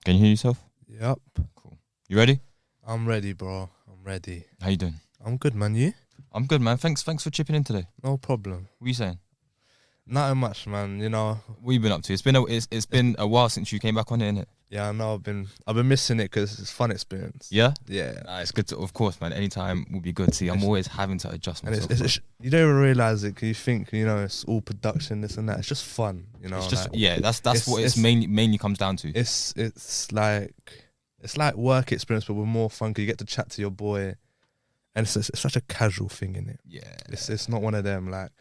Can you hear yourself? Yep. Cool. You ready? I'm ready, bro. I'm ready. How you doing? I'm good, man. You? I'm good, man. Thanks for chipping in today. No problem. What are you saying? Nothing much, man. You know. What you been up to? It's been a while since you came back on here, innit? Yeah, I know. I've been missing it because it's a fun experience. Yeah? Yeah. Nah, it's good to, of course, man. Anytime will be good. See, I'm always having to adjust And myself. you don't even realize it because you think, it's all production, this and that. It's just fun, It's just like, that's what it's mainly comes down to. It's like work experience, but with more fun because you get to chat to your boy, and it's such a casual thing, innit? Yeah. It's not one of them like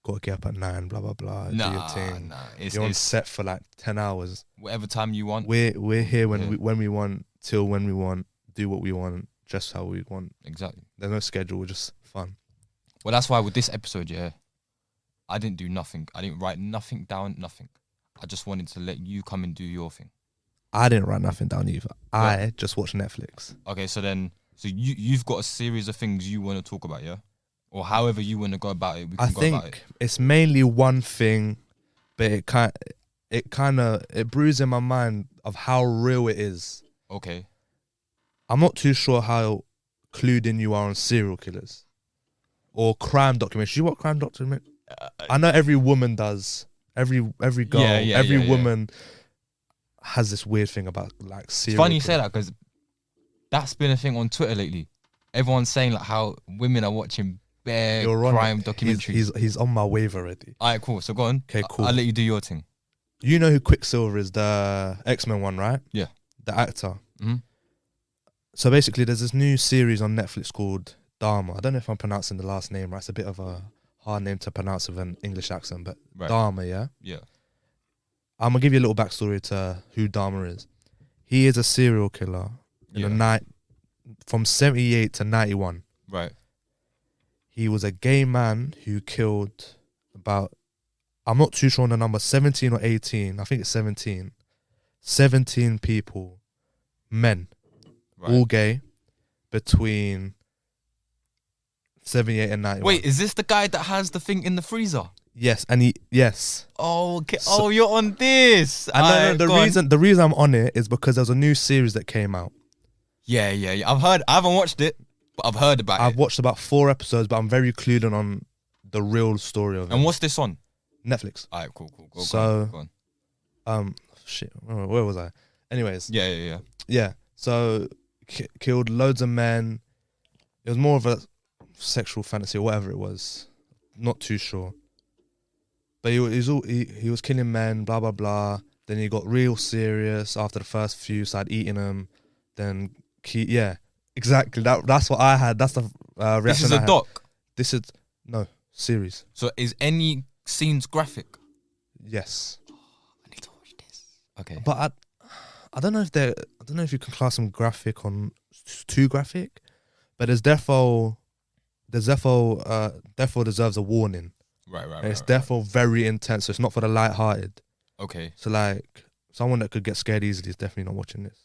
gotta get up at 9, blah blah blah. Do your thing. You're on set for like 10 hours. Whatever time you want. We're here when we want, till when we want, do what we want, just how we want. Exactly. There's no schedule. We're just fun. Well, that's why with this episode, I didn't do nothing. I didn't write nothing down. Nothing. I just wanted to let you come and do your thing. I didn't write nothing down either. I just watched Netflix. Okay, so you've got a series of things you want to talk about, yeah? Or however you want to go about it, we can go about it. I think it's mainly one thing, but it brews in my mind of how real it is. Okay. I'm not too sure how clued in you are on serial killers or crime documentaries. You watch crime documentaries? I know every woman does. Every girl, every woman has this weird thing about like serial. It's funny you say that because that's been a thing on Twitter lately. Everyone's saying like how women are watching bare crime documentaries. He's on my wave already. Alright, cool. So go on. Okay, cool. I'll let you do your thing. You know who Quicksilver is, the X-Men one, right? Yeah. The actor. Mm-hmm. So basically, there's this new series on Netflix called Dahmer. I don't know if I'm pronouncing the last name right. It's a bit of a hard name to pronounce with an English accent, but Dahmer, yeah? Yeah. I'm going to give you a little backstory to who Dahmer is. He is a serial killer in the night from 78 to 91. Right. He was a gay man who killed about, I'm not too sure on the number, 17 or 18. I think it's 17. 17 people, men, all gay, between 78 and 91. Wait, is this the guy that has the thing in the freezer? Yes, and yes. Oh, okay. So, you're on this. And the reason I'm on it is because there's a new series that came out. Yeah. I haven't watched it, but I've heard about it. I've watched about 4 episodes, but I'm very clued in on the real story of it. And what's this on? Netflix. Alright, cool. Go on. Shit, where was I? Anyways. Yeah. Yeah, so killed loads of men. It was more of a sexual fantasy or whatever it was. Not too sure. But he was killing men, blah, blah, blah. Then he got real serious after the first few, started eating them. Then, exactly. That's what I had. That's the reaction. This is a doc? This is, no, series. So is any scenes graphic? Yes. I need to watch this. Okay. But I don't know if you can class them graphic on too graphic, but defo deserves a warning. Right. It's defo very intense. So it's not for the light-hearted. Okay. So like someone that could get scared easily is definitely not watching this.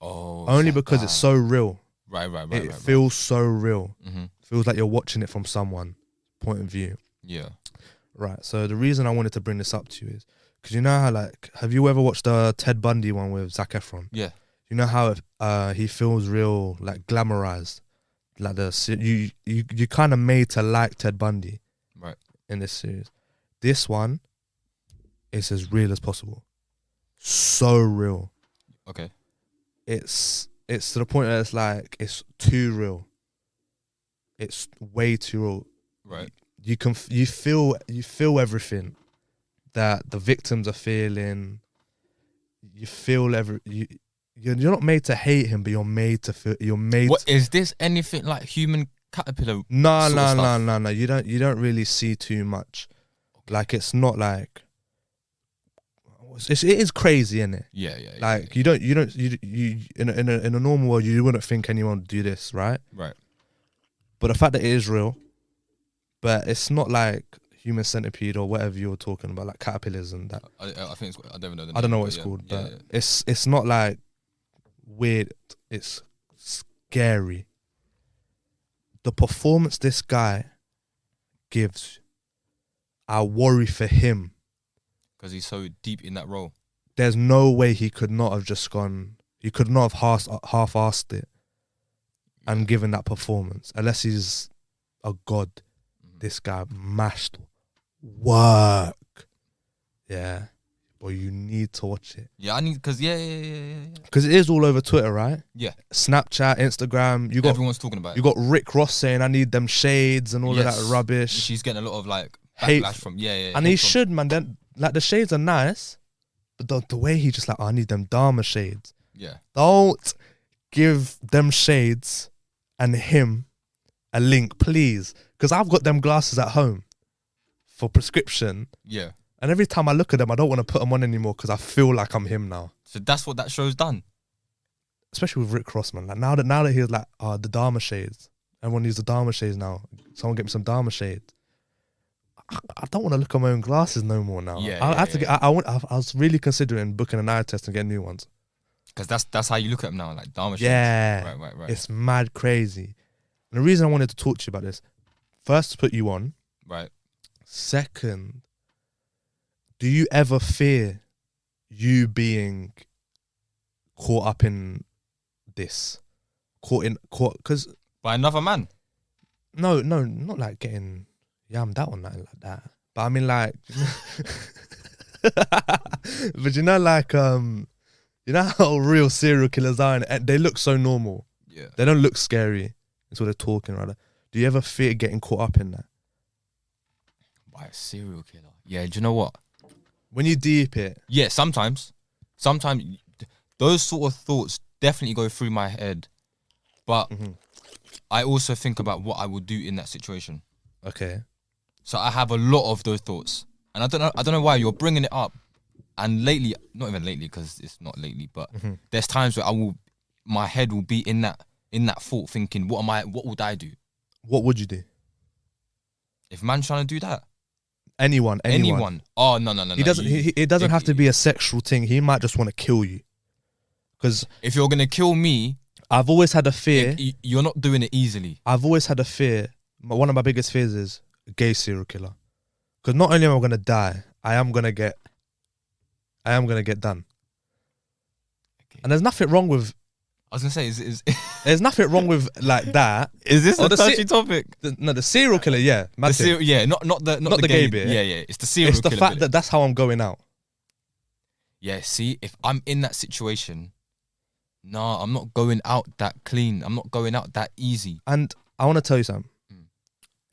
Oh. Only because it's so real. Right. It feels so real. Mm-hmm. Feels like you're watching it from someone's point of view. Yeah. Right. So the reason I wanted to bring this up to you is because you know how have you ever watched the Ted Bundy one with Zac Efron? Yeah. You know how he feels real like glamorized, like you kind of made to like Ted Bundy, right? In this series, this one is as real as possible, so real. Okay. It's to the point that it's like it's too real. It's way too real. Right. You feel everything that the victims are feeling. You feel You're not made to hate him, but you're made to feel. What is this? Anything like human caterpillar? No. You don't really see too much. Okay. Like it's not like. It is crazy, isn't it? Yeah. Like you in a normal world you wouldn't think anyone would do this, right? Right. But the fact that it is real, but it's not like human centipede or whatever you were talking about, like caterpillars and that. I think I don't know. I don't know what it's called, but it's not like weird. It's scary. The performance this guy gives, I worry for him because he's so deep in that role. there's no way he could not have just gone. He could not have half-assed it and given that performance, unless he's a god. This guy mashed work. Yeah. But you need to watch it. Yeah, I need, because Because it is all over Twitter, right? Yeah. Snapchat, Instagram. Everyone's talking about it. You got Rick Ross saying, I need them shades and all of that rubbish. She's getting a lot of like backlash Hate from, And he should, man. Then, like, the shades are nice, but the way he just like, I need them Dahmer shades. Yeah. Don't give them shades and him a link, please. Because I've got them glasses at home for prescription. Yeah. And every time I look at them, I don't want to put them on anymore because I feel like I'm him now. So that's what that show's done. Especially with Rick Ross, man. Like now that he's like, the Dahmer shades. Everyone needs the Dahmer shades now. Someone get me some Dahmer shades. I don't want to look at my own glasses no more now. I was really considering booking an eye test and getting new ones. Because that's how you look at them now, like Dahmer shades. Yeah. Right. It's mad crazy. And the reason I wanted to talk to you about this, first, to put you on. Right. Second, do you ever fear you being caught up in this? Because by another man? No, not like getting yammed out on nothing like that. But I mean, like, but you know, like, you know how real serial killers are, and they look so normal. Yeah. They don't look scary until they're talking, rather. Do you ever fear getting caught up in that? By a serial killer? Yeah, do you know what? When you deep it. Yeah, sometimes those sort of thoughts definitely go through my head. But I also think about what I would do in that situation. Okay. So I have a lot of those thoughts. And I don't know why you're bringing it up. And lately, not even lately because it's not lately, but there's times where my head will be in that thought thinking, what would I do? What would you do? If man's trying to do that? Anyone. Oh, no. It doesn't have to be a sexual thing. He might just want to kill you. Because if you're going to kill me, I've always had a fear. You're not doing it easily. I've always had a fear. One of my biggest fears is a gay serial killer. Because not only am I going to die, I am going to get done. Okay. And there's nothing wrong with... I was going to say, there's nothing wrong with like that. Is this a touchy topic? The serial killer, yeah. Not the gay bit. Yeah. It's the serial killer. It's the fact that that's how I'm going out. Yeah, see, if I'm in that situation, I'm not going out that clean. I'm not going out that easy. And I want to tell you something.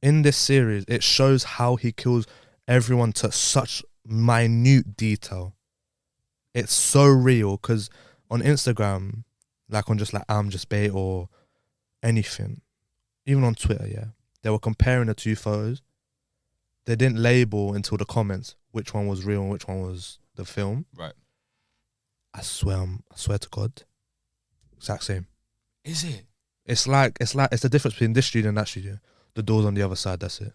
In this series, it shows how he kills everyone to such minute detail. It's so real because on Instagram, like on just like I'm Just Bait or anything, even on Twitter, yeah, they were comparing the two photos. They didn't label until the comments which one was real and which one was the film. Right. I swear to God, exact same. Is it? It's the difference between this studio and that studio. The door's on the other side. That's it.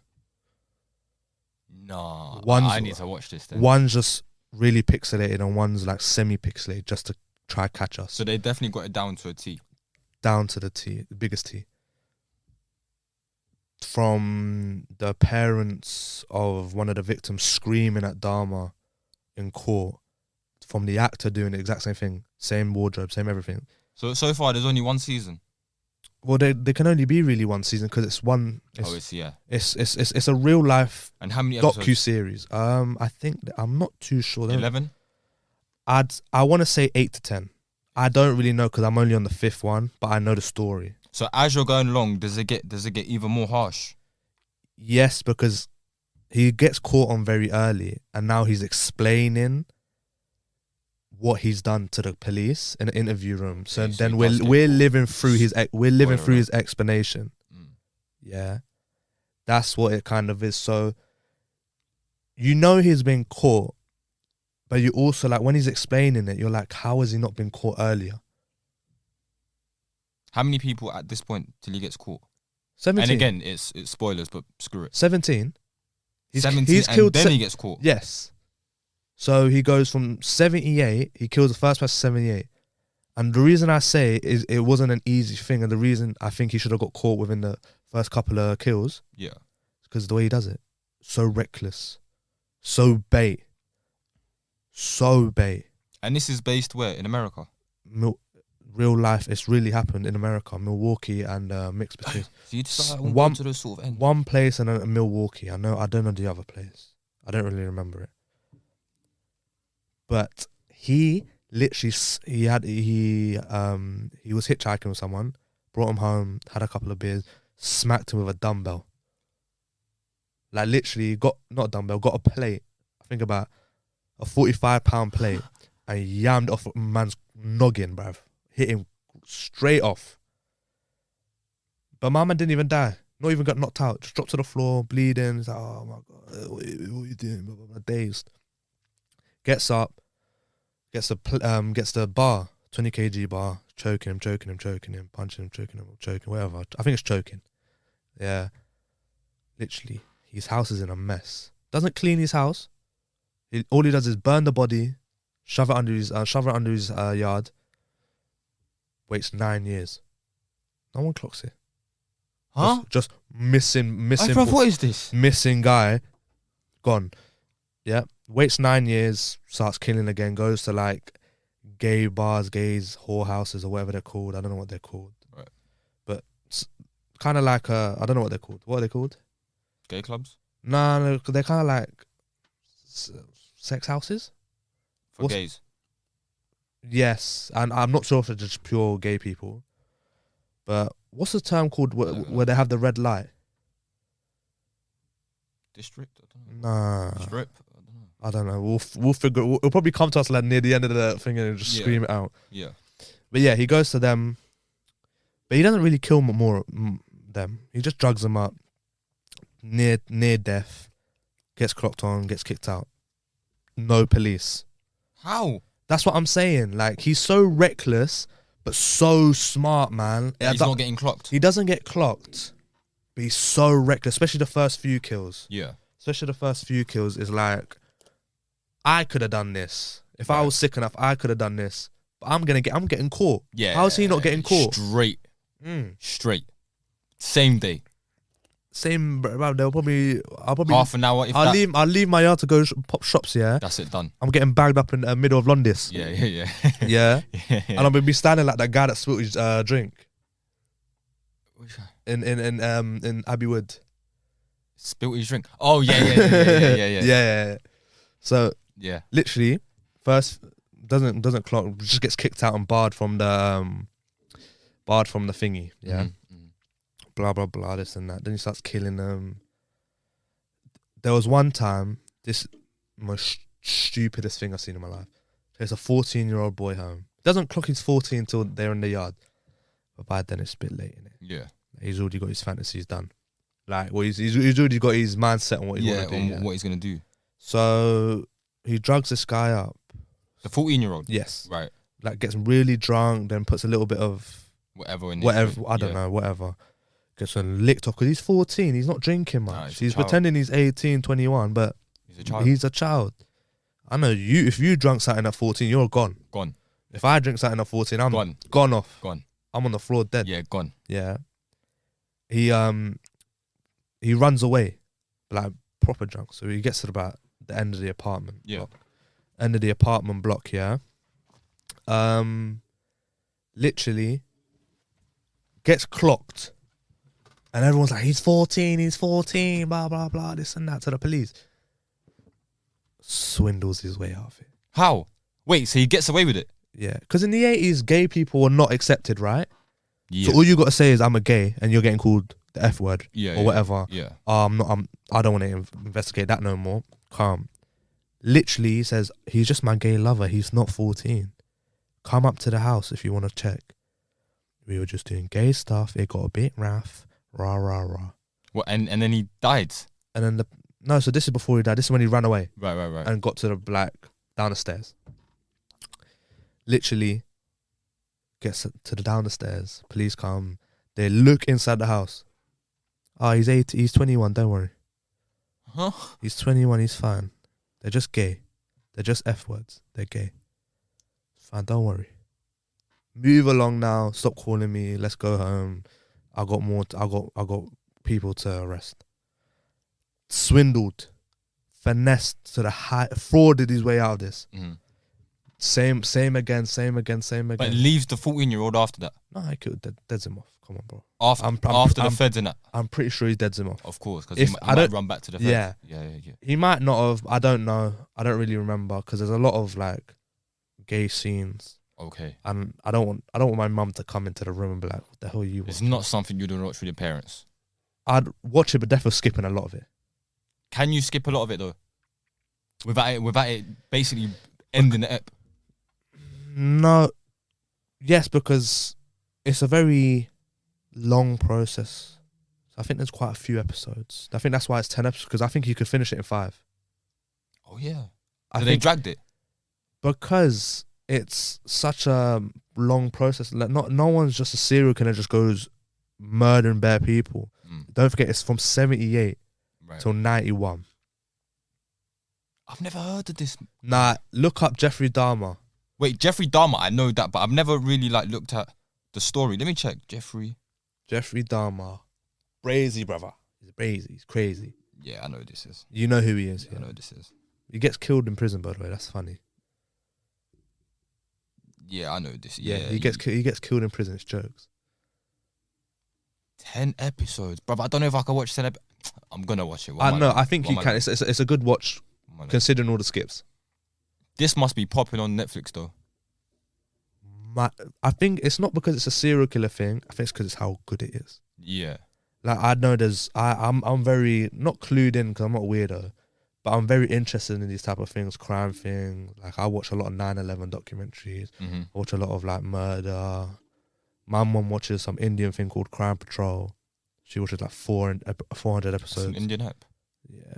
Nah, I need to watch this then. One's just really pixelated and one's like semi-pixelated just to try catch us. So they definitely got it down to a T. Down to the T, the biggest T. From the parents of one of the victims screaming at Dahmer in court, from the actor doing the exact same thing, same wardrobe, same everything. So far there's only one season. Well, they can only be really one season because it's one. It's a real life. And how many episodes? Docu-series. I think I'm not too sure. 11. I want to say 8 to 10. I don't really know because I'm only on the 5th one, but I know the story. So as you're going along, does it get even more harsh? Yes, because he gets caught on very early, and now he's explaining what he's done to the police in the interview room. So then we're living through his explanation. Yeah, that's what it kind of is. So you know he's been caught, but you also like when he's explaining it, you're like, how has he not been caught earlier? How many people at this point till he gets caught? 17. And again, it's spoilers, but screw it. 17. 17 he's killed. Then he gets caught. Yes. So he goes from 78. He kills the first person 78. And the reason I say is it wasn't an easy thing, and the reason I think he should have got caught within the first couple of kills. Yeah. Because the way he does it, so reckless, so bait. And this is based where? In America? Real life, it's really happened in America, Milwaukee and mixed between. So you just one to those sort of ends. One place and a Milwaukee. I don't know the other place. I don't really remember it. But he literally he was hitchhiking with someone, brought him home, had a couple of beers, smacked him with a dumbbell. Like literally got not a dumbbell, got a plate. I think about a 45-pound plate and yammed off a man's noggin, bruv. Hit him straight off. But my man didn't even die. Not even got knocked out. Just dropped to the floor, bleeding. He's like, oh my God, what are you doing? Blah, blah, blah, dazed. Gets up, gets the bar, 20 kg bar, choking him, punching him, choking, whatever. I think it's choking. Yeah. Literally, his house is in a mess. Doesn't clean his house. All he does is burn the body, shove it under his yard. Waits 9 years. No one clocks it. Huh? Just missing. What is this? Missing guy, gone. Yeah. Waits 9 years, starts killing again, goes to like gay bars, gays, whorehouses or whatever they're called. I don't know what they're called. Right. But it's kind of like I don't know what they're called. What are they called? Gay clubs? No, they're kind of like sex houses. For gays? Yes, and I'm not sure if it's just pure gay people. But what's the term called where they have the red light? District? I don't know. Nah. Strip? I don't know. We'll figure. It'll probably come to us like near the end of the thing and just scream it out. Yeah. But yeah, he goes to them, but he doesn't really kill them. He just drugs them up. Near death, gets clocked on, gets kicked out. No police. How? That's what I'm saying. Like he's so reckless, but so smart, man. He's not getting clocked. He doesn't get clocked, but he's so reckless. Especially the first few kills. Yeah. Especially the first few kills is like, I could have done this. If I was sick enough, I could have done this. But I'm getting caught. Yeah. How's he not getting caught? Straight. Same day. Same, bro. I'll probably half an hour. I'll leave my yard to go pop shops. Yeah, that's it. Done. I'm getting bagged up in the middle of Londis. Yeah. Yeah. And I'm gonna be standing like that guy that spilt his drink. Which guy? In Abbey Wood. Spilt his drink. Oh yeah. Yeah. So yeah, literally, first doesn't clock, just gets kicked out and barred from the thingy. Yeah. Mm-hmm. Blah blah blah, this and that. Then he starts killing them. There was one time, this most stupidest thing I've seen in my life. There's a 14-year-old boy home. Doesn't clock his 14 until they're in the yard. But by then it's a bit late, innit? Yeah. He's already got his fantasies done. Like, well, he's already got his mindset on what he wants to do. What he's gonna do. So he drugs this guy up. The 14-year-old. Yes. Right. Like gets really drunk, then puts a little bit of whatever in I don't know, whatever. Gets licked off because he's 14. He's not drinking much. Nah, he's pretending he's 18, 21, but he's a child. I know you. If you drunk something at 14, you're gone. Gone. If I drink something at 14, I'm gone off. Gone. I'm on the floor dead. Yeah, gone. Yeah. He runs away, like proper drunk. So he gets to about the end of the apartment. Yeah. Block. End of the apartment block. Yeah. Literally gets clocked. And everyone's like, he's 14, blah, blah, blah, this and that to the police. Swindles his way out of it. How? Wait, so he gets away with it? Yeah, because in the 80s, gay people were not accepted, right? Yeah. So all you got to say is, I'm a gay, and you're getting called the F word or whatever. Yeah. I don't want to investigate that no more. Calm. Literally, he says, he's just my gay lover. He's not 14. Come up to the house if you want to check. We were just doing gay stuff. It got a bit rough. Rah, rah, rah. What, and then he died? And then so this is before he died. This is when he ran away. Right. And got to down the stairs. Literally gets to the down the stairs. Police come. They look inside the house. Oh, he's 18. He's 21. Don't worry. Huh? He's 21. He's fine. They're just gay. They're just F words. They're gay. It's fine. Don't worry. Move along now. Stop calling me. Let's go home. I got people to arrest. Swindled, finessed to the high, frauded his way out of this. Mm-hmm. Same again. But it leaves the 14-year-old after that. No, he killed deads him off. Come on, bro. After the feds and that. I'm pretty sure he deads him off. Of course, because he might run back to the feds. Yeah. He might not have. I don't know. I don't really remember because there's a lot of like gay scenes. Okay. And I don't want my mum to come into the room and be like, "What the hell are you watching?" It's not something you'd watch with your parents. I'd watch it, but definitely skipping a lot of it. Can you skip a lot of it though? Without it basically ending the ep? No. Yes, because it's a very long process. I think there's quite a few episodes. I think that's why it's 10 episodes, because I think you could finish it in 5. Oh yeah. So they dragged it? Because it's such a long process. Like no one's just a serial killer just goes murdering bare people. Don't forget, it's from 78 till 91. I've never heard of this. Nah, look up Jeffrey Dahmer. Wait, Jeffrey Dahmer, I know that, but I've never really like looked at the story. Let me check. Jeffrey Dahmer. Brazy, brother. He's brazy. He's crazy. Yeah, I know who this is. You know who he is. Yeah, I know who this is. He gets killed in prison, by the way. That's funny. Yeah, I know this. Yeah, he gets killed in prison. It's jokes. 10 episodes, brother. I don't know if I can watch 10 episodes. I'm gonna watch it. I think you can. It's a good watch, considering all the skips. This must be popping on Netflix though. I think it's not because it's a serial killer thing. I think it's because it's how good it is. Yeah. Like I know I'm very not clued in because I'm not a weirdo, but I'm very interested in these type of things, crime things. Like I watch a lot of 9/11 documentaries. Mm-hmm. I watch a lot of like murder. My mum watches some Indian thing called Crime Patrol. She watches like 400 episodes. That's an Indian app. Yeah.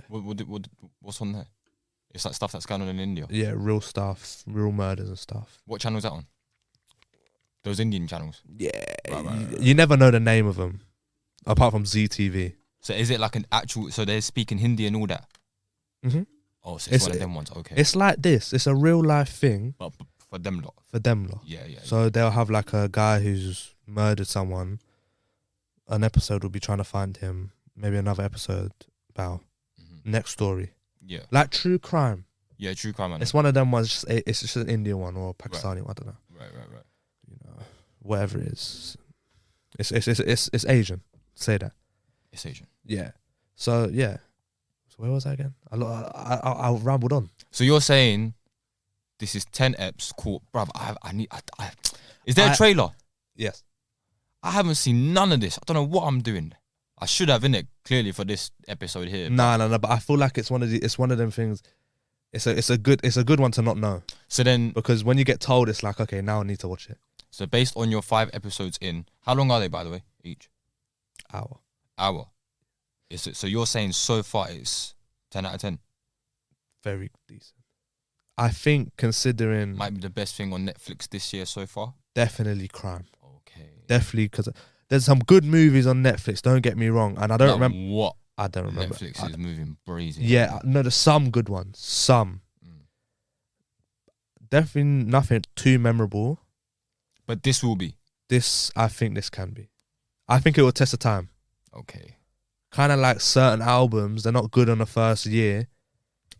What's on there? It's like stuff that's going on in India. Yeah, real stuff, real murders and stuff. What channel is that on? Those Indian channels. Yeah. Right. You never know the name of them, apart from ZTV. So is it like an actual? So they're speaking Hindi and all that. Mm-hmm. Oh, so it's one of them ones. Okay. It's like this. It's a real life thing. But for them lot. Yeah. So they'll have like a guy who's murdered someone. An episode will be trying to find him. Maybe another episode about next story. Yeah. Like true crime. Yeah, true crime. It's one of them ones. It's just an Indian one or a Pakistani one. I don't know. Right. You know, whatever it is. It's Asian. Say that. It's Asian. Yeah. So yeah. So where was I again? I rambled on. So you're saying this is 10 eps. Cool, bruv. Is there a trailer? Yes. I haven't seen none of this. I don't know what I'm doing. I should have, innit, clearly for this episode here. No. But I feel like it's one of them things. It's a good one to not know. So then, because when you get told, it's like, okay, now I need to watch it. So based on your 5 episodes in, how long are they, by the way, each? Hour. Is it? So you're saying so far it's 10 out of 10? Very decent. I think considering might be the best thing on Netflix this year so far. Definitely crime. Okay. Definitely, because there's some good movies on Netflix. Don't get me wrong, and I don't remember what. I don't remember. Netflix is moving brazy. Yeah, no, there's some good ones. Some. Definitely nothing too memorable. But this will be. I think this can be. I think it will test the time. Okay. Kind of like certain albums, they're not good on the first year.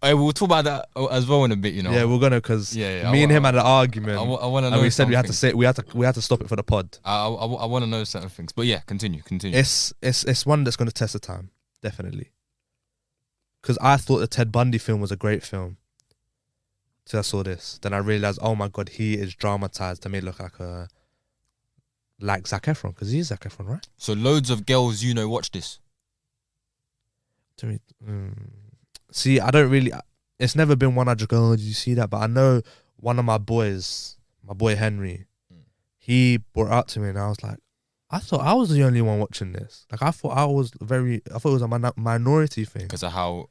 Hey, we'll talk about that as well in a bit, you know. Yeah, we're gonna, because me and him had an argument. I want to know. And we said we had to stop it for the pod. I want to know certain things, but yeah, continue. It's one that's gonna test the time, definitely. Because I thought the Ted Bundy film was a great film. So I saw this, then I realized, oh my god, he is dramatized to me look like Zac Efron, because he's Zac Efron, right? So loads of girls, watch this. See, I don't really. It's never been one I just go, oh, did you see that? But I know one of my boys, my boy Henry, he brought it up to me, and I was like, I thought I was the only one watching this. Like I thought it was a minority thing because of how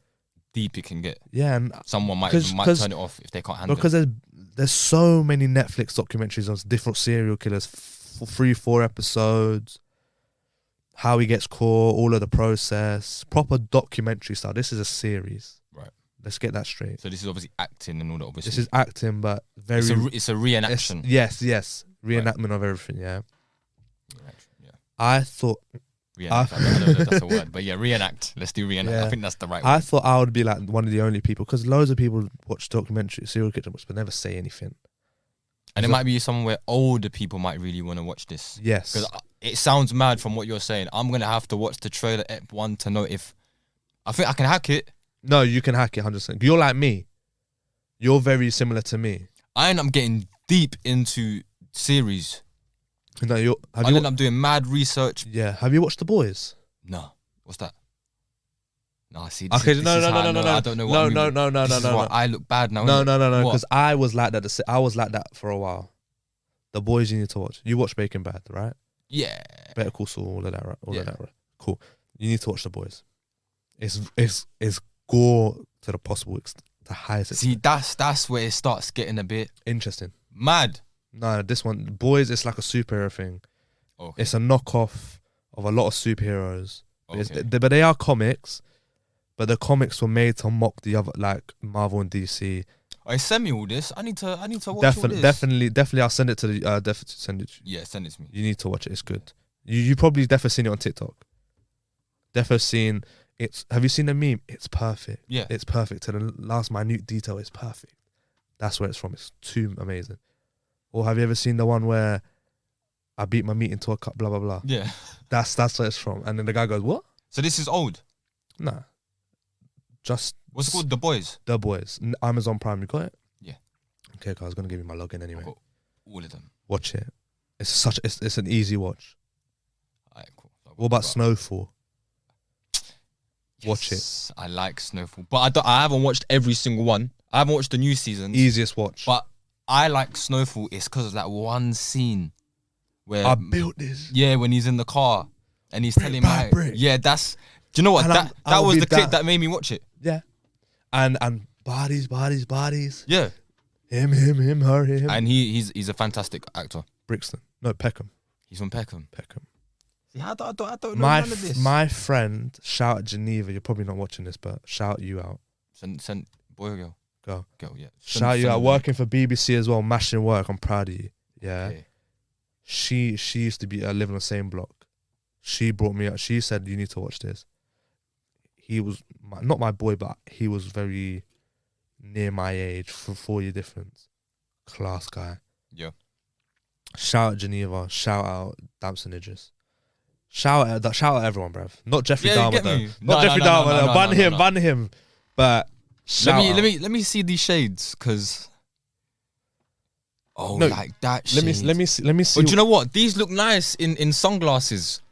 deep it can get. Yeah, and someone might turn it off if they can't handle it. Because there's so many Netflix documentaries on different serial killers, 3-4 episodes. How he gets caught, all of the process, proper documentary style. This is a series, right? Let's get that straight. So this is obviously acting and all that. Obviously, this is acting, but very. It's a reenaction. Yes, reenactment of everything. Yeah. Yeah. I thought. Reenact. I don't know if that's a word, but yeah, reenact. Let's do reenact. Yeah. I think that's the right word. I thought I would be like one of the only people, because loads of people watch documentaries, serial killers, but never say anything. And it might be somewhere where older people might really want to watch this. Yes. Because it sounds mad from what you're saying. I'm going to have to watch the trailer Ep 1 to know if... I think I can hack it. No, you can hack it 100%. You're like me. You're very similar to me. I end up getting deep into series. No, I end up doing mad research. Yeah. Have you watched The Boys? No. What's that? No, see. Okay, no. I don't know what No. I look bad now. No. Because I was like that. I was like that for a while. The Boys you need to watch. You watch Breaking Bad, right? Yeah. Better Call Saul, all of that, right? All of that, right? Cool. You need to watch The Boys. It's gore to the possible the highest extent. See, that's where it starts getting a bit interesting. Mad. No, this one, Boys, it's like a superhero thing. Okay. It's a knockoff of a lot of superheroes. Okay. But they are comics. But the comics were made to mock the other, like Marvel and DC. I send me all this. I need to watch all this. Definitely. I'll send it to the. Send it. Yeah, send it to me. You need to watch it. It's good. You probably definitely seen it on TikTok. Definitely seen it. Have you seen the meme? It's perfect. Yeah, it's perfect to the last minute detail. It's perfect. That's where it's from. It's too amazing. Or have you ever seen the one where I beat my meat into a cup? Blah blah blah. Yeah, that's where it's from. And then the guy goes, "What?" So this is old. Nah. Just what's it called? The Boys. The Boys. Amazon Prime. You got it? Yeah. Okay, I was gonna give you my login anyway. I've got all of them. Watch it. It's an easy watch. Alright, cool. What about Snowfall? Yes, watch it. I like Snowfall, but I haven't watched every single one. I haven't watched the new seasons. Easiest watch. But I like Snowfall. It's because of that one scene where I built this. Yeah, when he's in the car and he's telling me, yeah, that's. Do you know what? And that was the clip that made me watch it. Yeah, and bodies. Yeah, him, her, him. And he's a fantastic actor. Brixton, no Peckham. He's from Peckham. See, I don't know none of this. My friend, shout out Geneva. You're probably not watching this, but shout you out. Send boy or girl? Girl, yeah. Shout you out. Working for BBC as well, mashing work. I'm proud of you. Yeah. Okay. She used to be live on the same block. She brought me up. She said you need to watch this. He was not my boy, but he was very near my age, for 4-year difference. Class guy. Yeah. Shout out Geneva. Shout out Damson Idris. Shout out everyone, bruv. Not Jeffrey Dahmer though. Not Jeffrey Dahmer. Ban him. But let me see these shades, cause like that. Let me see. But you know what? These look nice in sunglasses.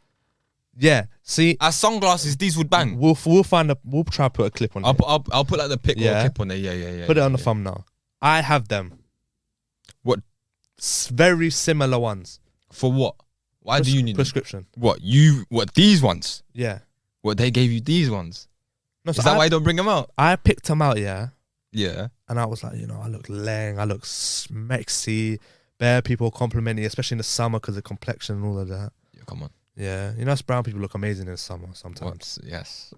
Yeah. See, as sunglasses, these would bang. We'll try to put a clip on. I'll put like the pic or a clip on there. Yeah. Put it on the thumbnail. I have them. What? Very similar ones. For what? Why do you need prescription? What these ones? Yeah. What, they gave you these ones? No, is that why you don't bring them out? I picked them out, yeah. Yeah. And I was like, I look lang, I look smexy. Bare people complimenting, especially in the summer because of complexion and all of that. Yeah, come on. Yeah, us brown people look amazing in the summer sometimes. Yes.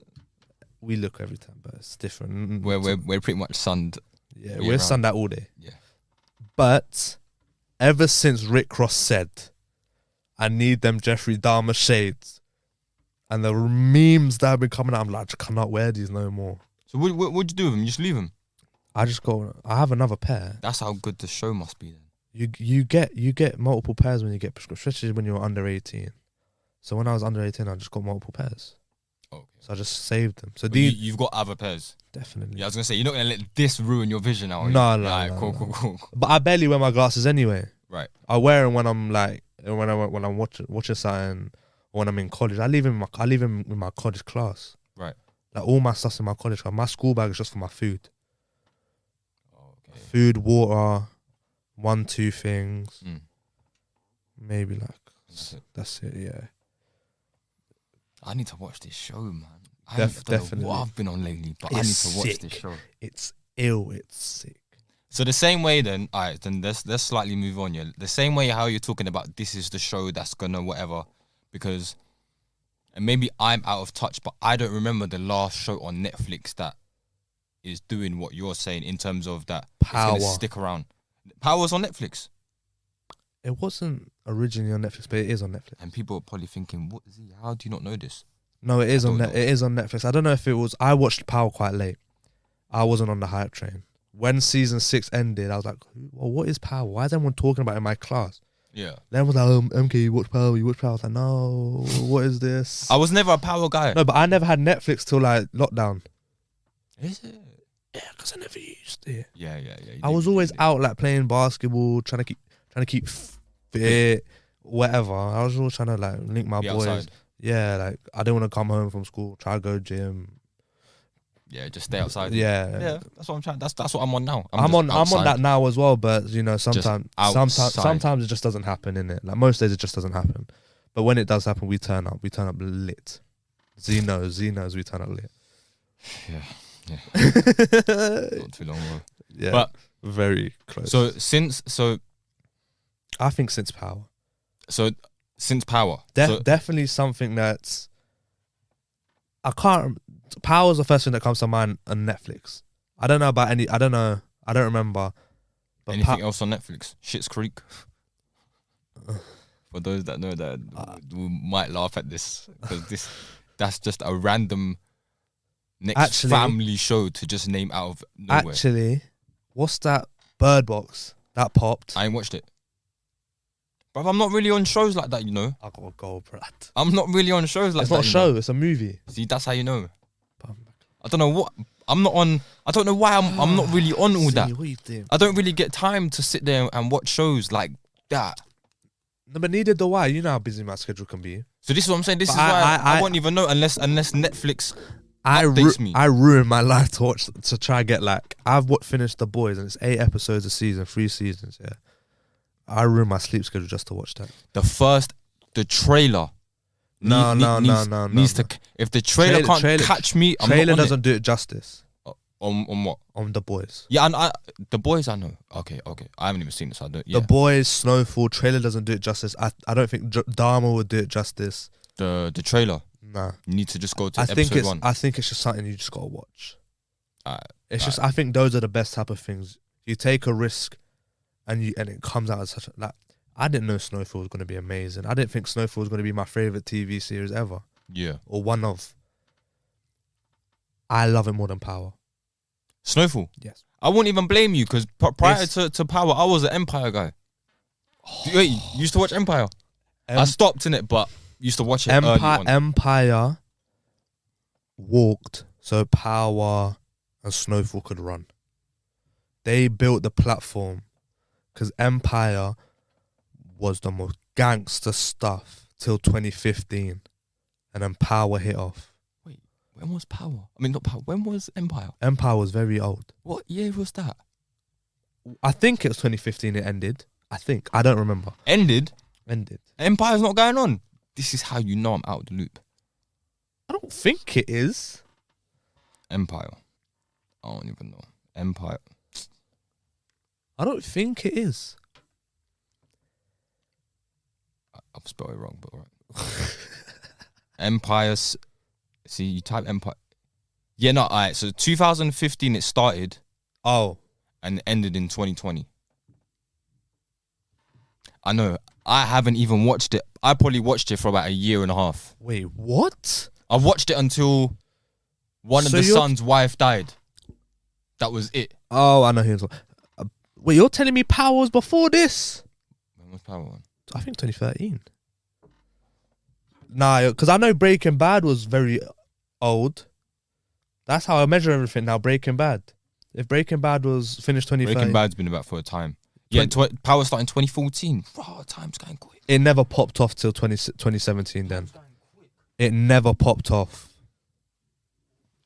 We look every time, but it's different. We're pretty much sunned. Yeah, we're sunned out all day. Yeah. But ever since Rick Ross said, I need them Jeffrey Dahmer shades, and the memes that have been coming out, I'm like, I cannot wear these no more. So what'd you do with them? You just leave them? I have another pair. That's how good the show must be then. You get multiple pairs when you get prescription, especially when you're under 18. So when I was under 18, I just got multiple pairs. Okay. So I just saved them. So you've got other pairs? Definitely. Yeah, I was going to say, you're not going to let this ruin your vision now. No. Cool. But I barely wear my glasses anyway. Right. I wear them when I'm like, when I'm watching something, or when I'm in college. I leave them in my college class. Right. Like all my stuff's in my college class. My school bag is just for my food. Okay. Food, water, 1-2 things. Maybe like, that's it, yeah. I need to watch this show, man. I don't Definitely. know what I've been on lately, but I need to watch this show. It's ill. It's sick. So the same way then, all right, then let's slightly move on. Yeah, the same way how you're talking about this is the show that's gonna whatever, because, and maybe I'm out of touch, but I don't remember the last show on Netflix that is doing what you're saying in terms of that Power. It's gonna stick around. Power's on Netflix. It wasn't originally on Netflix, but it is on Netflix. And people are probably thinking, "What is he? How do you not know this?" No, it is on Netflix. I don't know if it was. I watched Power quite late. I wasn't on the hype train. when season 6 ended, I was like, well, what is Power? Why is everyone talking about it in my class? Yeah. Then was like, MK, you watch Power, you watch Power. I was like, no, what is this? I was never a Power guy. No, but I never had Netflix till like lockdown. Is it? Yeah, because I never used it. Yeah. I was always out like playing basketball, trying to keep fit, whatever. I was always trying to like link my boys. Outside. Yeah, like I didn't want to come home from school, try to go gym. Yeah, just stay outside. Yeah, that's what I'm trying. That's what I'm on now. I'm on that now as well. But you know, sometimes it just doesn't happen, innit? Like most days, it just doesn't happen. But when it does happen, we turn up. We turn up lit. Z knows we turn up lit. Yeah. Not too long ago. Yeah, but very close. So I think since Power. Since Power, definitely something that's. Power's the first thing that comes to mind on Netflix. I don't know about any. I don't remember. But anything else on Netflix? Schitt's Creek. For those that know that, we might laugh at this because that's just a random family show to just name out of nowhere. Actually, what's that? Bird Box that popped. I ain't watched it. But I'm not really on shows like that, you know. I gotta go, bro. I'm not really on shows like it's that. It's not a show, it's a movie. See, that's how you know. I don't know what I'm not on. I don't know why I'm not really on all that. What you doing? I don't really get time to sit there and watch shows like that. No, but neither do I. You know how busy my schedule can be. So this is what I'm saying. This is why I won't even know unless Netflix updates me. I ruined my life to try and get like I've finished The Boys and it's 8 episodes a season, 3 seasons. Yeah, I ruined my sleep schedule just to watch that. The trailer. Needs to. If the trailer can't catch me, I'm not on doesn't do it justice. On what? On The Boys. Yeah, and The Boys I know. Okay. I haven't even seen it, so I don't. Yeah. The Boys, Snowfall trailer doesn't do it justice. I don't think Dahmer would do it justice. The trailer. Nah. You need to just go to episode 1. I think it's just something you just gotta watch. Just. I think those are the best type of things. You take a risk, and it comes out as such like. I didn't know Snowfall was going to be amazing. I didn't think Snowfall was going to be my favorite TV series ever. Yeah. Or one of. I love it more than Power. Snowfall? Yes. I won't even blame you because prior to Power, I was an Empire guy. Wait, you used to watch Empire? I stopped in it, but used to watch it early on. Empire walked so Power and Snowfall could run. They built the platform because Empire was the most gangster stuff till 2015, and then Power hit off. Wait, when was Power? I mean, not Power. When was Empire? Empire was very old. What year was that? I think it was 2015. It ended. I don't remember. Ended. Empire's not going on. This is how you know I'm out of the loop. I don't think it is. Empire. I don't even know. Empire. I don't think it is. I've spelled it wrong, but alright. Empire. See, you type Empire. Yeah, no, alright. So 2015 it started. Oh. And ended in 2020. I know. I haven't even watched it. I probably watched it for about a year and a half. Wait, what? I watched it until one of the son's wife died. That was it. Oh, I know who. Wait, you're telling me Power was before this? When was Power on? I think 2013. Nah, because I know Breaking Bad was very old. That's how I measure everything now. Breaking Bad. If Breaking Bad was finished 2013, Breaking Bad's been about for a time. Yeah, Power started in 2014. Bro, time's going quick. It never popped off till 2017. Then it never popped off.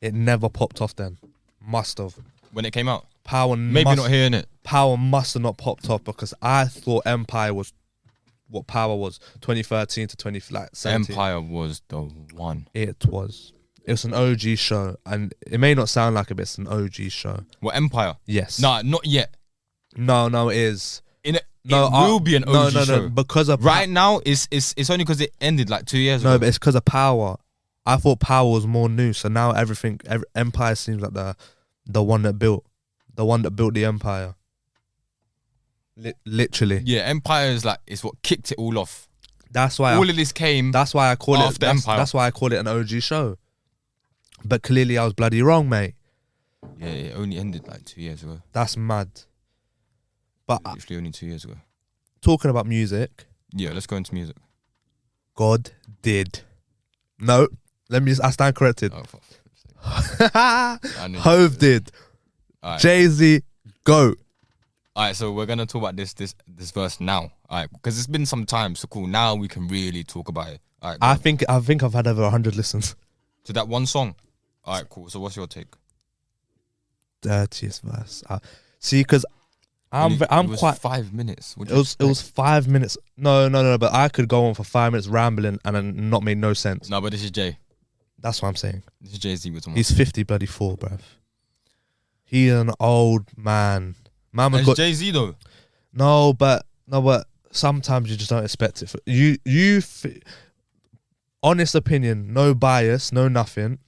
Then. Must have. When it came out. Power. Maybe not hearing it. Power must have not popped off because I thought Empire was what Power was 2013 to 2017. Empire was the one. It was. It was an OG show, and it may not sound like it, but it's an OG show. What, Empire? Yes. Nah, not yet. No, it is. It will be an OG show. No, because of right now, it's only because it ended like 2 years ago. No, but it's because of Power. I thought Power was more new, so now Empire seems like the one that built the Empire. Literally. Yeah, Empire is what kicked it all off. That's why all of this came. That's why I call it Empire. That's why I call it an OG show. But clearly, I was bloody wrong, mate. Yeah, it only ended like 2 years ago. That's mad. But Literally only 2 years ago. talking about music, Yeah, let's go into music. God did. No, I stand corrected. Oh, fuck. I knew Hove did. All right. Jay-Z, go. All right, so we're gonna talk about this verse now. All right, because it's been some time, so cool. Now we can really talk about it. All right, I think I've had over 100 listens. to that one song. All right, cool. So what's your take? Dirtiest verse. See, because I'm it was quite. 5 minutes. It was 5 minutes. No. But I could go on for 5 minutes rambling and then not make no sense. No, but this is Jay. That's what I'm saying. This is Jay-Z with someone. He's 54, bruv. He's an old man. Mama got Jay-Z though. no, but sometimes you just don't expect it. Honest opinion, no bias, no nothing.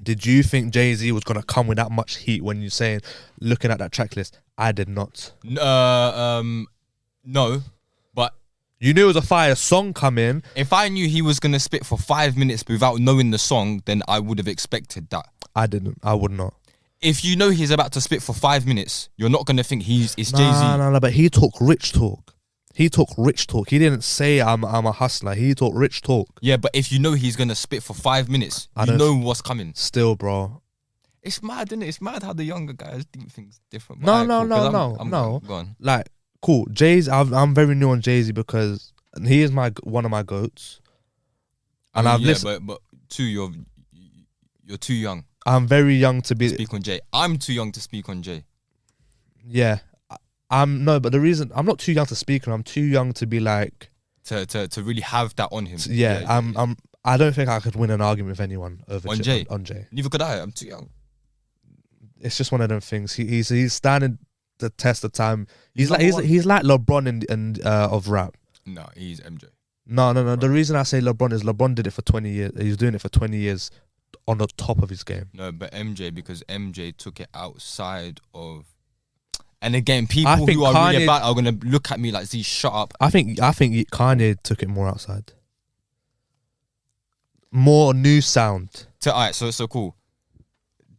Did you think Jay-Z was gonna come with that much heat when you're saying, looking at that track list? I did not. No, but You knew it was a fire song coming. if I knew he was gonna spit for 5 minutes without knowing the song, then I would have expected that. I didn't. I would not. If you know he's about to spit for 5 minutes, you're not gonna think it's Jay-Z. No. But he talked rich talk. He didn't say I'm a hustler. He talked rich talk. Yeah, but if you know he's gonna spit for 5 minutes, you know what's coming. Still, bro. It's mad, isn't it? It's mad how the younger guys think things different. No. Go on. Like, cool. Jay-Z, I'm very new on Jay-Z because he is one of my goats. And I've listened. But you're too young I'm very young to to speak on Jay. I'm too young to speak on Jay. Yeah. But the reason I'm not too young to speak on, I'm too young to be like to really have that on him. I don't think I could win an argument with anyone over On Jay? On Jay. Neither could I. I'm too young. It's just one of them things. He's standing the test of time. He's like number one. he's like LeBron in of rap. No, he's MJ. No. The reason I say LeBron is LeBron did it for 20 years. He's doing it for 20 years on the top of his game. No, but MJ, because MJ took it outside of. And again, people who are really bad are gonna look at me like, "Z, shut up." I think Kanye took it more outside. More new sound. Alright, so cool.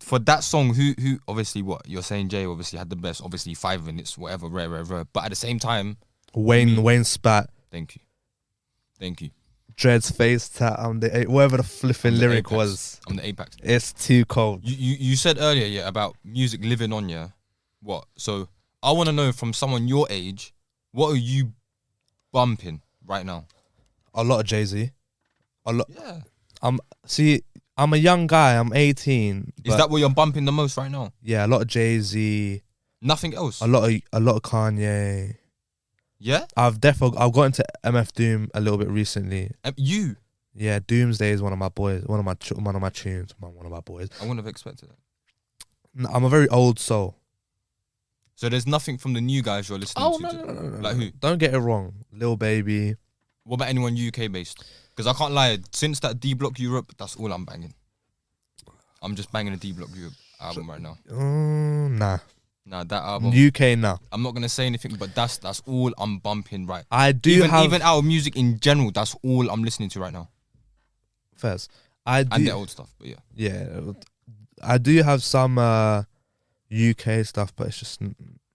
For that song, who obviously what you're saying, Jay obviously had the best, obviously 5 minutes, whatever, rare. But at the same time, Wayne spat. Thank you. Dread's face tat on the whatever the flipping lyric Apex. was. I'm the Apex. It's too cold. You said earlier, yeah, about music living on, yeah. What? So I want to know from someone your age, what are you bumping right now? A lot of Jay-Z. A lot. Yeah. I'm a young guy. I'm 18. Is that what you're bumping the most right now? Yeah, a lot of Jay-Z. Nothing else. A lot of Kanye. Yeah. I've got into MF Doom a little bit recently. You. Yeah, Doomsday is one of my boys. One of my tunes. One of my boys. I wouldn't have expected that. I'm a very old soul. So there's nothing from the new guys you're listening to? No. Like who? Don't get it wrong. Lil Baby. What about anyone UK based? Because I can't lie, since that D Block Europe, that's all I'm banging. I'm just banging a D Block Europe album right now. Nah. Nah, that album. UK, nah. I'm not gonna say anything, but that's all I'm bumping right. I do even our music in general. That's all I'm listening to right now. First, and the old stuff, but yeah. Yeah, I do have some UK stuff, but it's just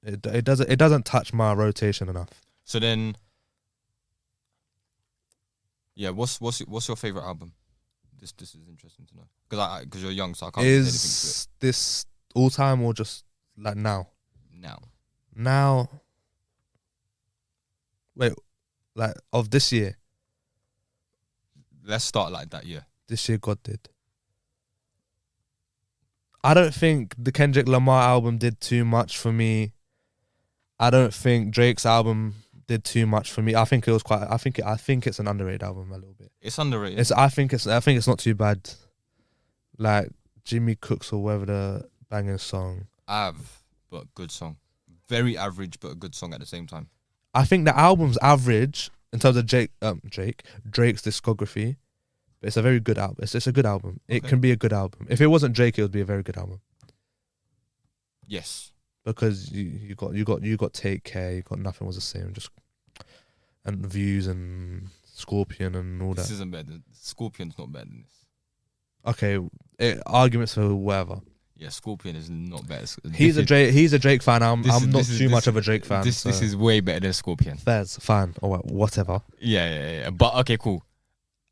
it doesn't touch my rotation enough. So then, yeah, what's your favorite album? This is interesting to know because you're young, so I can't say anything to it. Is this all time or just like now? Now. Wait, like of this year? Let's start like that. Yeah. This year, God did. I don't think the Kendrick Lamar album did too much for me. I don't think Drake's album did too much for me. I think it was quite. I think it's an underrated album a little bit. It's underrated. I think it's not too bad. Like Jimmy Cooks or whatever the banging song. But good song. Very average, but a good song at the same time. I think the album's average in terms of Drake's discography, but it's a very good album. It's a good album. Okay. It can be a good album. If it wasn't Drake, it would be a very good album. Yes. Because you got Take Care, you got Nothing Was the Same, and Views and Scorpion and all that. This isn't better. Scorpion's not better than this. Okay, arguments for whatever. Yeah, Scorpion is not better. He's a Drake fan. I'm not too much of a Drake fan. This is way better than Scorpion. Fairs, fine, or whatever. Yeah. But okay, cool.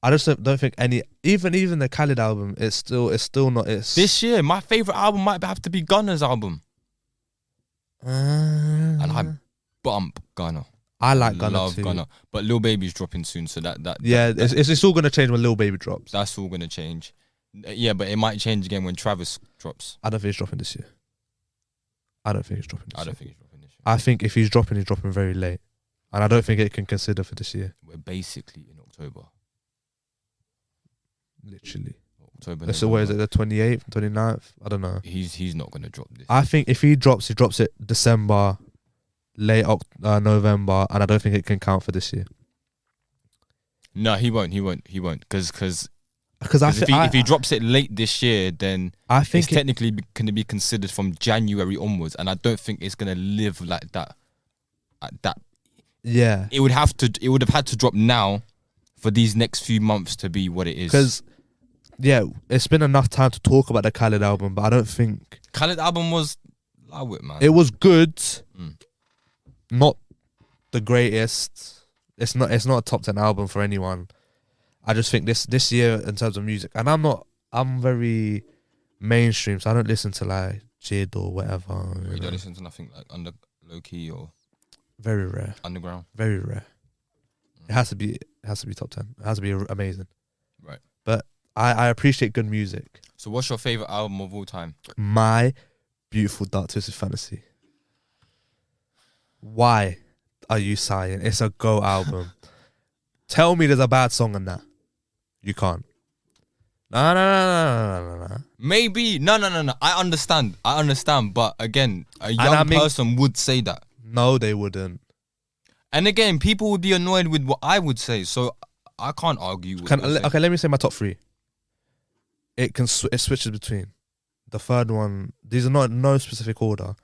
I just don't think any, even the Khaled album, it's still not. It's This year, my favorite album might have to be Gunna's album, and I bump Gunna. I like Gunna Love too. Gunna, but Lil Baby's dropping soon, so it's all gonna change when Lil Baby drops. that's all gonna change. Yeah, but it might change again when Travis drops. I don't think he's dropping this year. I don't think he's dropping this year. this year. I think if he's dropping very late, and I don't think it can consider for this year. We're basically in October. Literally. October. So what is it? The 28th, 29th? I don't know. He's not gonna drop this. I think if he drops it December, late November, and I don't think it can count for this year. No, he won't. Because if he drops it late this year, then I think it's technically going to be considered from January onwards, and I don't think it's going to live like that. Yeah, it would have had to drop now for these next few months to be what it is. Because it's been enough time to talk about the Khaled album, but I don't think Khaled album was love it, man. It was good, not the greatest. It's not a top 10 album for anyone. I just think this year in terms of music, and I'm very mainstream, so I don't listen to like Jid or whatever. You don't listen to nothing like under low key or very rare, underground. Very rare. It has to be top 10. It has to be amazing. Right. But I appreciate good music. So what's your favorite album of all time? My Beautiful Dark Twisted Fantasy. Why are you sighing? It's a go album. Tell me there's a bad song on that. You can't. No. Maybe. No. I understand. But again, a young person would say that. No, they wouldn't. And again, people would be annoyed with what I would say, so I can't argue with Okay, let me say my top 3. It switches between. The third one, these are not no specific order,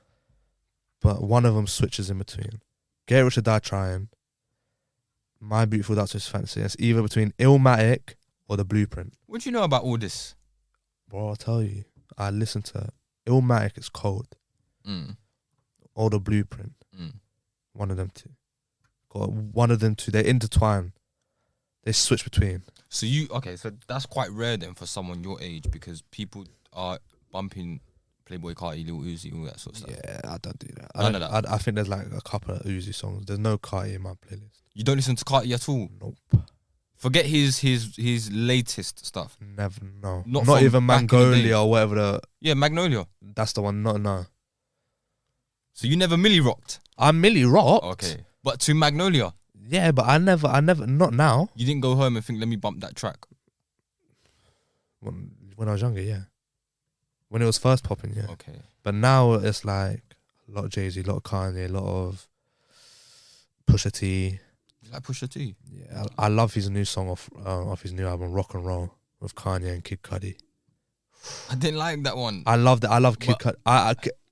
but one of them switches in between. Get Rich or Die Trying, My Beautiful Dark Twisted Fantasy. It's either between Illmatic or The Blueprint. What do you know about all this? Bro, I'll tell you. I listened to Illmatic, it's cold. Or The Blueprint. One of them two. Got one of them two. They intertwine. They switch between. So so that's quite rare then for someone your age, because people are bumping Playboy Carti, Lil Uzi, all that sort of stuff. Yeah, I don't do that. None of that. I think there's like a couple of Uzi songs. There's no Carti in my playlist. You don't listen to Carti at all? Nope. Forget his latest stuff. Never, no. Not even Magnolia or whatever. Yeah, Magnolia. That's the one. No. So you never Millie rocked? I Millie rocked. Okay. But to Magnolia? Yeah, but I never, not now. You didn't go home and think, let me bump that track? When I was younger, yeah. When it was first popping, yeah. Okay. But now it's like a lot of Jay-Z, a lot of Kanye, a lot of Pusha T. You like Pusha T? Yeah, I love his new song off his new album, Rock and Roll, with Kanye and Kid Cudi. I didn't like that one. I loved it. I love Kid Cudi.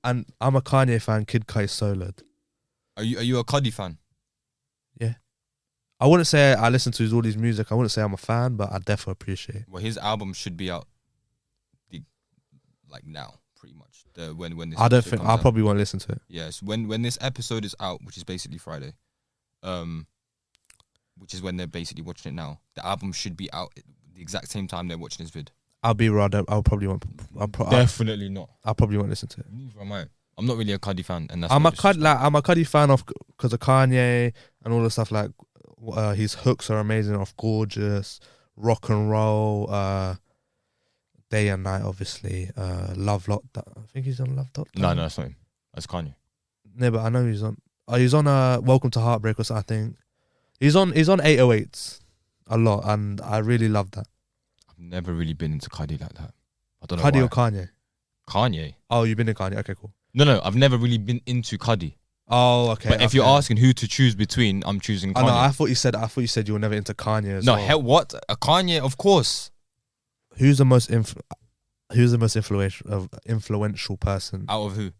And I'm a Kanye fan. Kid Cudi soloed. Are you a Cudi fan? Yeah. I wouldn't say I listen to all his music. I wouldn't say I'm a fan, but I definitely appreciate it. Well, his album should be out like now, pretty much. When this I don't think I out. probably won't listen to it. Yes, when this episode is out, which is basically Friday, which is when they're basically watching it now. The album should be out at the exact same time they're watching this vid. I'll be right. I'll probably won't. Definitely not. I probably won't listen to it. Neither am I. I'm not really a Cudi fan, and that's I'm a Cudi fan because of Kanye and all the stuff like his hooks are amazing. Off Gorgeous, Rock and Roll, Day and Night, obviously. Love Lot. I think he's on Love Lot. No, that's not him. That's Kanye. No, but I know he's on. He's on Welcome to Heartbreak or something. I think he's on 808s a lot, and I really love that. I've never really been into Cudi like that. I don't know Cudi why. or Kanye? Kanye. Oh, you've been in Kanye. Okay, cool. No, I've never really been into Cudi. Oh, okay. But if you're asking who to choose between, I'm choosing Kanye. No, I thought you said you were never into Kanye as well. No, hell, what? A Kanye, of course. Who's the most influential person? Out of who?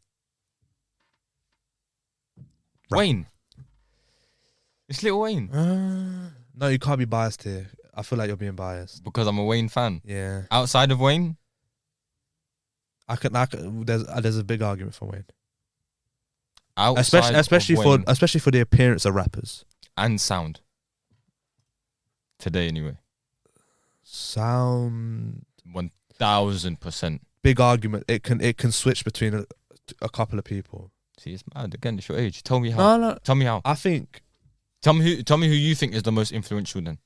Right. Wayne. It's Lil Wayne. No, you can't be biased here. I feel like you're being biased. Because I'm a Wayne fan. Yeah. Outside of Wayne? There's a big argument for Wayne, Outside especially of Wayne for the appearance of rappers. and sound. Today, anyway. Sound 1000%. big argument. It can switch between a couple of people. See, it's mad. Again, it's your age. Tell me how. No. Tell me how. I think. Tell me who you think is the most influential then.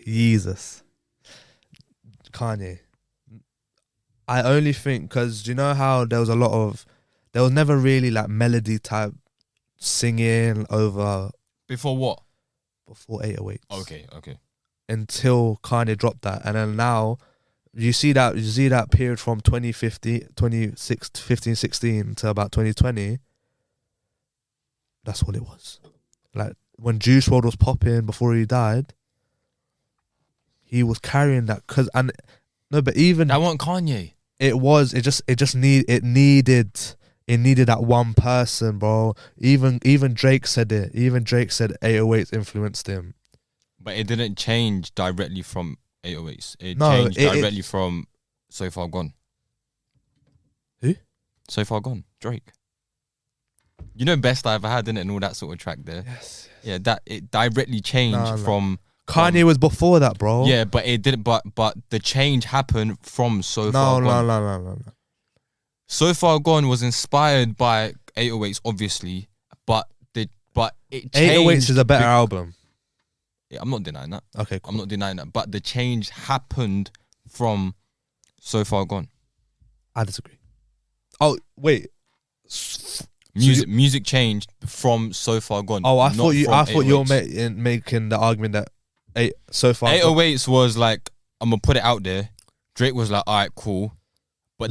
Jesus. Kanye. I only think because you know how there was never really like melody type singing over Before what? before 808s. Okay. Until Kanye dropped that, and then now you see that period from 2015, 16 to about 2020. That's all it was. Like when Juice WRLD was popping before he died, he was carrying that but even I want Kanye. It needed that one person, bro. Even Drake said it. Even Drake said 808s influenced him. But it didn't change directly from 808s. It No, changed directly from So Far Gone. Who? So Far Gone. Drake. You know Best I Ever Had, innit? And all that sort of track there. Yes. Yeah, that it directly changed from Kanye was before that, bro. Yeah, but it didn't. But the change happened from So Far Gone. No. So Far Gone was inspired by 808s, obviously, but it changed. 808s is a better album. Yeah, I'm not denying that. Okay, cool. I'm not denying that. But the change happened from So Far Gone. I disagree. Oh wait, Music changed from So Far Gone. Oh, I thought you were 808s. making the argument that So Far 808s was like, I'm gonna put it out there. Drake was like, all right, cool. But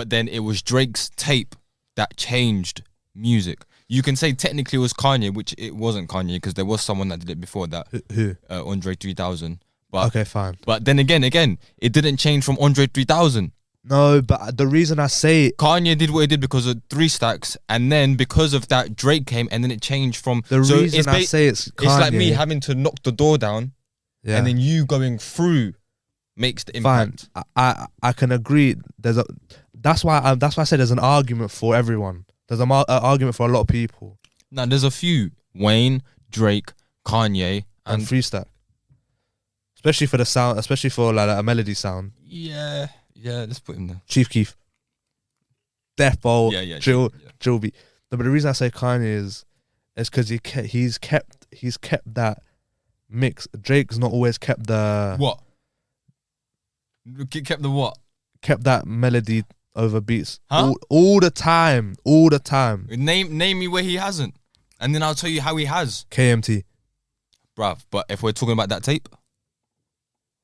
then it was Drake's tape that changed music. You can say technically it was Kanye, which it wasn't Kanye because there was someone that did it before that. Who? Andre 3000. But okay, fine. But then again, it didn't change from Andre 3000. No, but the reason I say Kanye did what he did because of 3 Stacks, and then because of that, Drake came, and then it changed from. The reason I say it's Kanye. It's like me having to knock the door down, yeah. and then you going through makes the impact. Fine. I can agree. That's why I said there's an argument for everyone. There's an argument for a lot of people. Now there's a few: Wayne, Drake, Kanye, and 3 Stack. Especially for the sound, especially for like a melody sound. Yeah, let's put him there. Chief Keef, Death Bowl, Yeah. Drill Beat. No, but the reason I say Kanye is because he's kept that mix. Drake's not always kept the what? Kept the what? Kept that melody over beats. Huh? All the time. Name me where he hasn't, and then I'll tell you how he has. KMT, bruv. But if we're talking about that tape,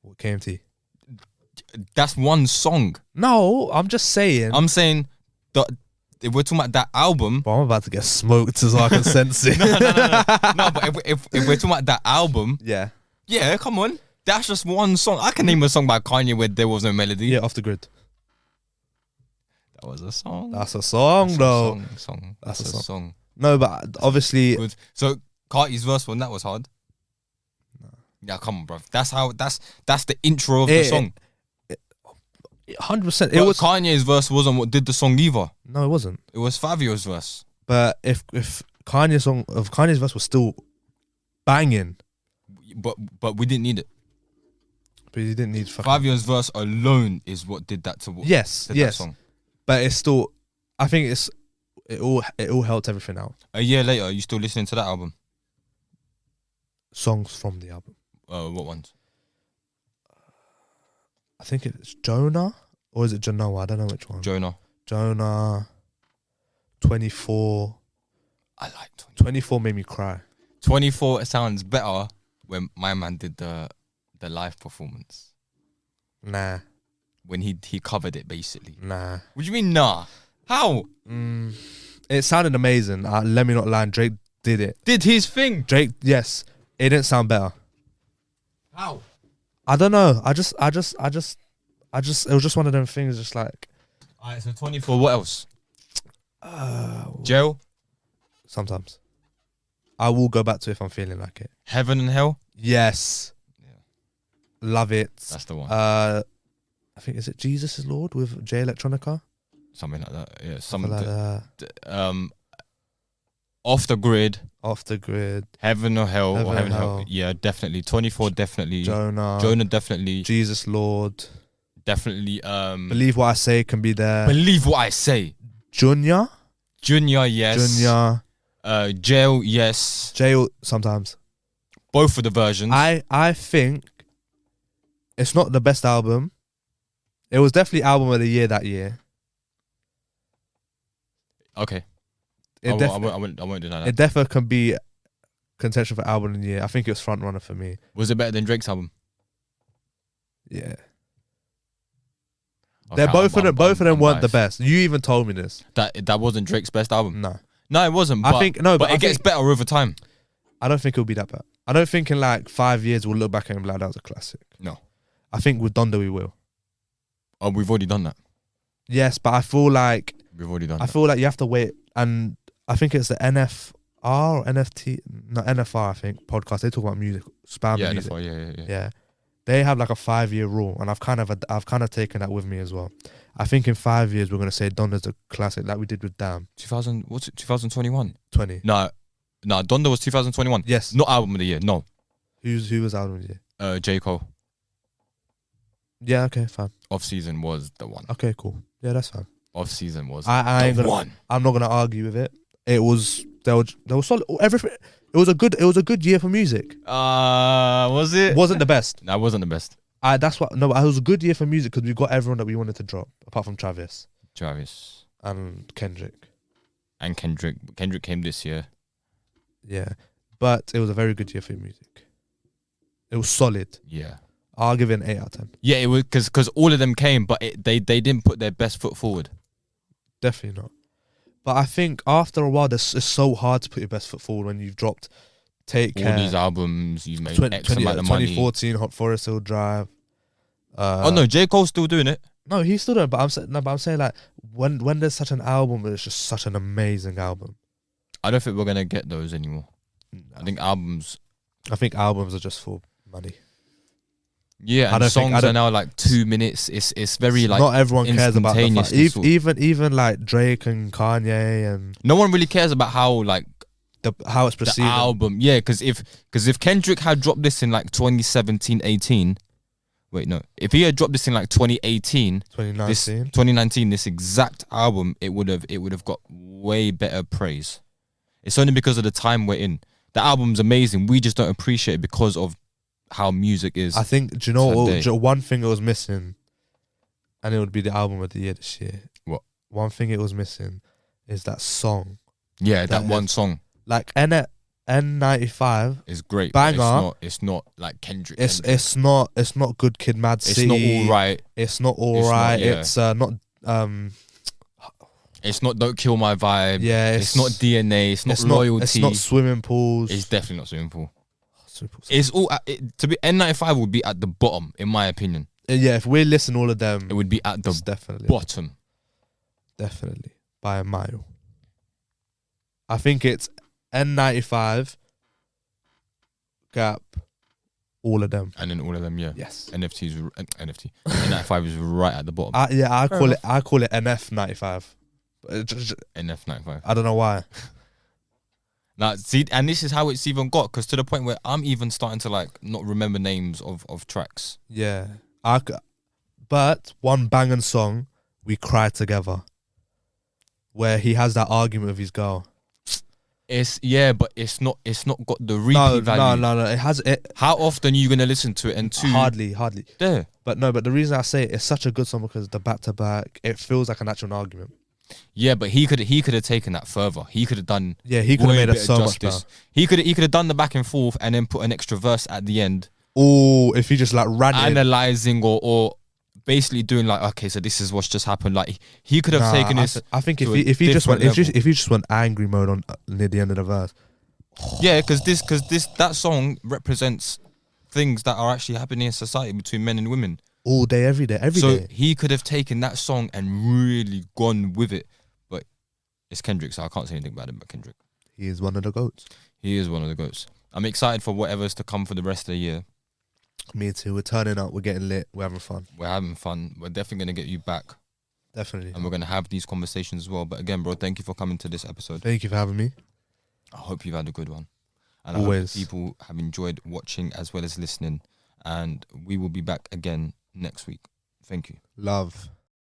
what KMT? That's one song. No, I'm just saying. I'm saying that if we're talking about that album, but I'm about to get smoked so I can sense it. No, but if we're talking about that album, yeah, come on, that's just one song. I can name a song by Kanye where there was no melody. Yeah, Off the Grid. That was a song. That's a song, though. That's a song. No, but obviously. Good. So Carti's verse one, that was hard. No. Yeah, come on, bro. That's the intro of the song. 100%. It was Kanye's verse wasn't what did the song either. No, it wasn't. It was Fabio's verse. But if Kanye's verse was still banging, but we didn't need it. But you didn't need Fabio's verse alone is what did that to what yes. that song. But it's still, I think it all helped everything out. A year later, are you still listening to that album? Songs from the album. What ones? I think it's Jonah, or is it Genoa? I don't know which one. Jonah. 24. I like 24. 24 made me cry. 24 sounds better when my man did the live performance. Nah. When he covered it, basically. Nah. What do you mean, nah? How? It sounded amazing. Let me not lie. Drake did it. Did his thing. Drake, yes. It didn't sound better. How? I don't know. I just. It was just one of them things. Just like. Alright, so 24. What else? Jail. Sometimes. I will go back to it if I'm feeling like it. Heaven and Hell. Yes. Yeah. Love it. That's the one. I think, is it Jesus is Lord with J Electronica? Something like that. Yeah, Something like that. Off the grid. Off the Grid. Heaven or Hell. Heaven or Heaven or or Hell. Hell. Yeah, definitely. 24 definitely. Jonah definitely. Jesus Lord. Definitely. Believe What I Say can be there. Believe What I Say. Junior, yes. Junior. Jail, yes. Jail sometimes. Both of the versions. I think it's not the best album. It was definitely album of the year that year. Okay. I won't deny that. It definitely can be contention for album of the year. I think it was front runner for me. Was it better than Drake's album? Yeah. Okay, Both of them weren't the biased. best. You even told me this. That wasn't Drake's best album. No, it wasn't. I think no, but it gets better over time. I don't think it'll be that bad. I don't think in like 5 years we'll look back and be like, that was a classic. No. I think with Donda we will. Oh, we've already done that. Yes, but I feel like We've already done. I feel like you have to wait, and I think it's the NFR or NFT, no NFR. I think podcast. They talk about music, spam music. NFR, Yeah. They have like a 5-year rule, and I've kind of taken that with me as well. I think in 5 years we're gonna say Donda's a classic, like we did with Damn. 2021? 20. No, Donda was 2021. Yes. Not album of the year. No. Who was album of the year? J. Cole. Yeah. Okay. Fine. Off Season was the one. Okay. Cool. Yeah, that's fine. Off Season was I ain't the gonna, one. I'm not gonna argue with it. There was solid everything. It was a good year for music. Was it? It wasn't the best. No, it wasn't the best. That's what. No, it was a good year for music because we got everyone that we wanted to drop, apart from Travis and Kendrick. And Kendrick came this year. Yeah, but it was a very good year for music. It was solid. Yeah, I'll give it an 8 out of 10. Yeah, it was because all of them came, but they didn't put their best foot forward. Definitely not. But I think after a while, it's so hard to put your best foot forward when you've dropped Take Care. All these albums, you've made X amount of money. 2014, Hot Forest Hill Drive. Oh no, J. Cole's still doing it. No, he's still doing it. But I'm saying like when there's such an album, it's just such an amazing album. I don't think we're gonna get those anymore. No. I think albums are just for money. Yeah, and songs are now like 2 minutes. It's very like not everyone cares about the even like Drake and Kanye and no one really cares about how like how it's perceived. The album, yeah, because if Kendrick had dropped this in like 2017-18, wait no, if he had dropped this in like 2019, this exact album, it would have got way better praise. It's only because of the time we're in. The album's amazing. We just don't appreciate it because of how music is. I think, do you know what, one thing it was missing, and it would be the album of the year this year. What? One thing it was missing is that song. Yeah, that one song. Like N95 is great. Banger. It's not like Kendrick. It's not Good Kid, Mad City. It's not All Right. It's not All Right. Yeah. It's not. It's not Don't Kill My Vibe. Yeah. It's not DNA. It's not Loyalty. It's not Swimming Pools. It's definitely not Swimming Pool. It's all to be N95 would be at the bottom in my opinion. Yeah, if we listen all of them, it would be at the bottom. Definitely by a mile. I think it's N95, Gap, all of them, and then all of them. Yeah. Yes. NFT. N95 is right at the bottom. I call it NF95. NF95. I don't know why. Now, see, and this is how it's even got, because to the point where I'm even starting to like not remember names of tracks. Yeah, but one banging song, We Cry Together, where he has that argument with his girl. But it's not got the repeat value. No. It has it. How often are you gonna listen to it? And hardly. There. But the reason I say it's such a good song because the back to back, it feels like an actual argument. Yeah, but he could have taken that further. He could have done. Yeah, he could have made it so much better. He could have done the back and forth and then put an extra verse at the end. Oh, if he just like ran analyzing or basically doing like, okay, so this is what's just happened. Like he could have taken this. I think if he just went angry mode on near the end of the verse. Yeah, because that song represents things that are actually happening in society between men and women. All day, every day. So he could have taken that song and really gone with it. But it's Kendrick, so I can't say anything about him but Kendrick. He is one of the GOATs. He is one of the GOATs. I'm excited for whatever's to come for the rest of the year. Me too. We're turning up. We're getting lit. We're having fun. We're having fun. We're definitely going to get you back. Definitely. And we're going to have these conversations as well. But again, bro, thank you for coming to this episode. Thank you for having me. I hope you've had a good one. And Always. I hope people have enjoyed watching as well as listening. And we will be back again next week. Thank you. Love.